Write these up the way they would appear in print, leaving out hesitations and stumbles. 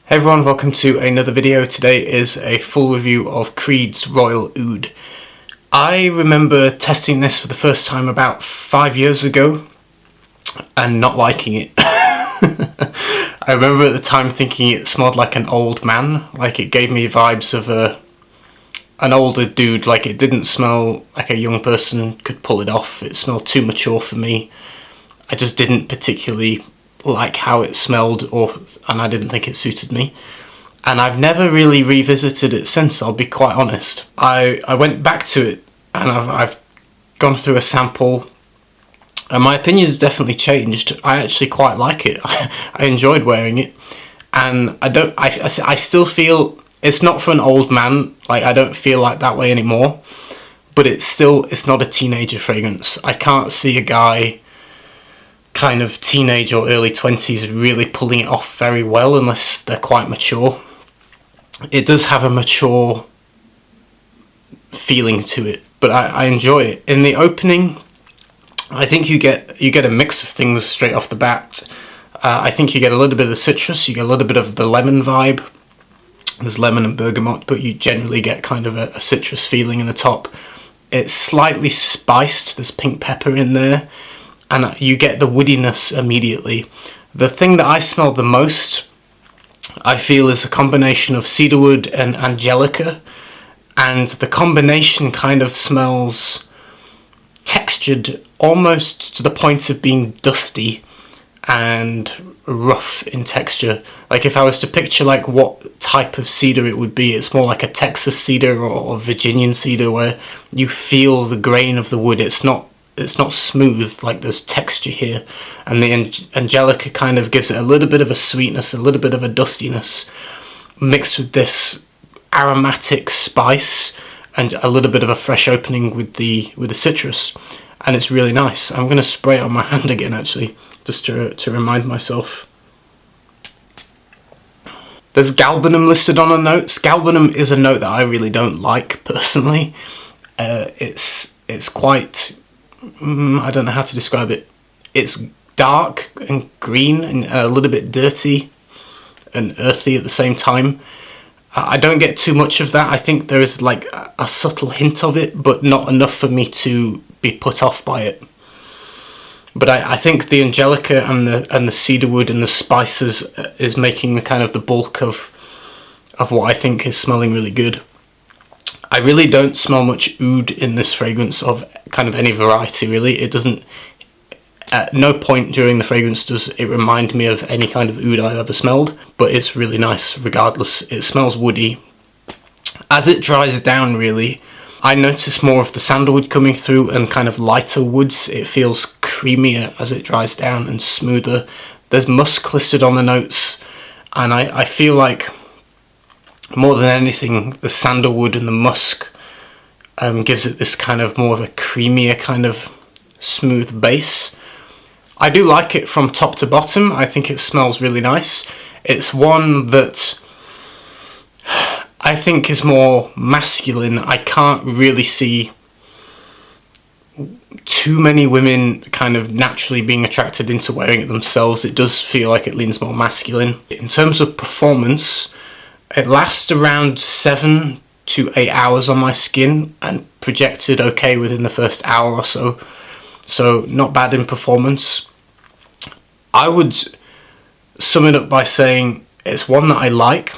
Hey everyone, welcome to another video. Today is a full review of Creed's Royal Oud. I remember testing this for the first time about 5 years ago and not liking it. I remember at the time thinking it smelled like an old man, like it gave me vibes of an older dude, like it didn't smell like a young person could pull it off. It smelled too mature for me. I just didn't particularly like how it smelled, and I didn't think it suited me. And I've never really revisited it since, I'll be quite honest. I went back to it and I've gone through a sample and my opinion's definitely changed. I actually quite like it. I enjoyed wearing it, and I still feel it's not for an old man. Like, I don't feel like that way anymore, but it's not a teenager fragrance. I can't see a guy kind of teenage or early 20s really pulling it off very well unless they're quite mature. It does have a mature feeling to it, but I enjoy it. In the opening, I think you get a mix of things straight off the bat. I think you get a little bit of the citrus, you get a little bit of the lemon vibe. There's lemon and bergamot, but you generally get kind of a citrus feeling in the top. It's slightly spiced, there's pink pepper in there, and you get the woodiness immediately. The thing that I smell the most, I feel, is a combination of cedarwood and angelica, and the combination kind of smells textured almost to the point of being dusty and rough in texture. Like, if I was to picture like what type of cedar it would be, it's more like a Texas cedar or Virginian cedar, where you feel the grain of the wood. It's not smooth, like there's texture here, and the angelica kind of gives it a little bit of a sweetness, a little bit of a dustiness, mixed with this aromatic spice and a little bit of a fresh opening with the citrus, and it's really nice. I'm going to spray it on my hand again, actually, just to remind myself. There's galbanum listed on the notes. Galbanum is a note that I really don't like personally. It's quite, I don't know how to describe it. It's dark and green and a little bit dirty and earthy at the same time. I don't get too much of that. I think there is like a subtle hint of it, but not enough for me to be put off by it. But I think the angelica and the cedarwood and the spices is making the kind of the bulk of what I think is smelling really good. I really don't smell much oud in this fragrance of kind of any variety, really. It doesn't, at no point during the fragrance does it remind me of any kind of oud I've ever smelled, but it's really nice regardless. It smells woody. As it dries down, really, I notice more of the sandalwood coming through and kind of lighter woods. It feels creamier as it dries down and smoother. There's musk listed on the notes, and I feel like more than anything, the sandalwood and the musk gives it this kind of more of a creamier kind of smooth base. I do like it from top to bottom. I think it smells really nice. It's one that I think is more masculine. I can't really see too many women kind of naturally being attracted into wearing it themselves. It does feel like it leans more masculine. In terms of performance, it lasts around 7 to 8 hours on my skin and projected okay within the first hour or so. So not bad in performance. I would sum it up by saying it's one that I like,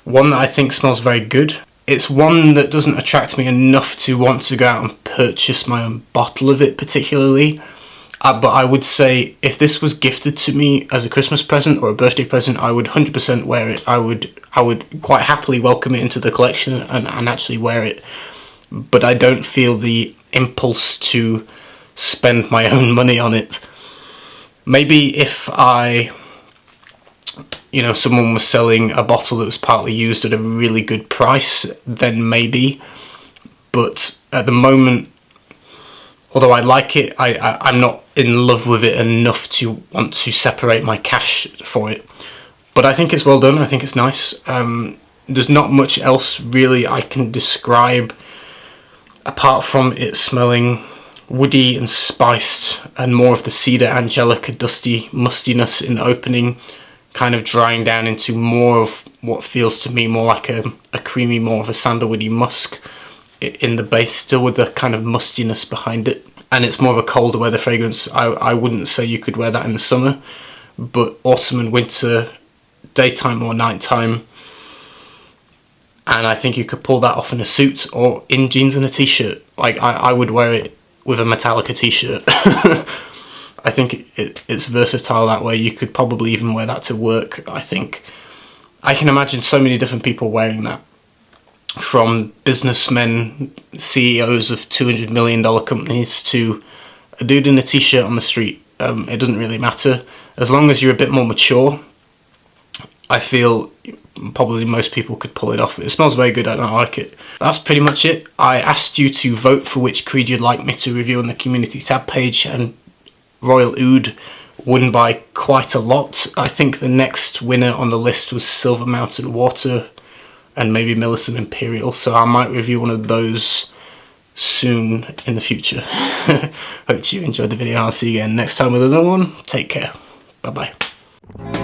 one that I think smells very good. It's one that doesn't attract me enough to want to go out and purchase my own bottle of it particularly. But I would say if this was gifted to me as a Christmas present or a birthday present, I would 100% wear it. I would quite happily welcome it into the collection and actually wear it. But I don't feel the impulse to spend my own money on it. Maybe if someone was selling a bottle that was partly used at a really good price, then maybe. But at the moment, although I like it, I'm not in love with it enough to want to separate my cash for it. But I think it's well done. I think it's nice. There's not much else really I can describe apart from it smelling woody and spiced and more of the cedar angelica dusty mustiness in the opening, kind of drying down into more of what feels to me more like a creamy, more of a sandalwoody musk in the base, still with the kind of mustiness behind it. And it's more of a colder weather fragrance. I wouldn't say you could wear that in the summer, but autumn and winter, daytime or nighttime, and I think you could pull that off in a suit or in jeans and a t-shirt. Like, I would wear it with a Metallica t-shirt. I think it's versatile that way. You could probably even wear that to work, I think. I can imagine so many different people wearing that, from businessmen, CEOs of $200 million companies, to a dude in a t-shirt on the street. It doesn't really matter. As long as you're a bit more mature, I feel probably most people could pull it off. It smells very good, I like it. That's pretty much it. I asked you to vote for which creed you'd like me to review on the community tab page, and Royal Oud won by quite a lot. I think the next winner on the list was Silver Mountain Water and maybe Millicent Imperial, so I might review one of those soon in the future. Hope you enjoyed the video, and I'll see you again next time with another one. Take care. Bye bye.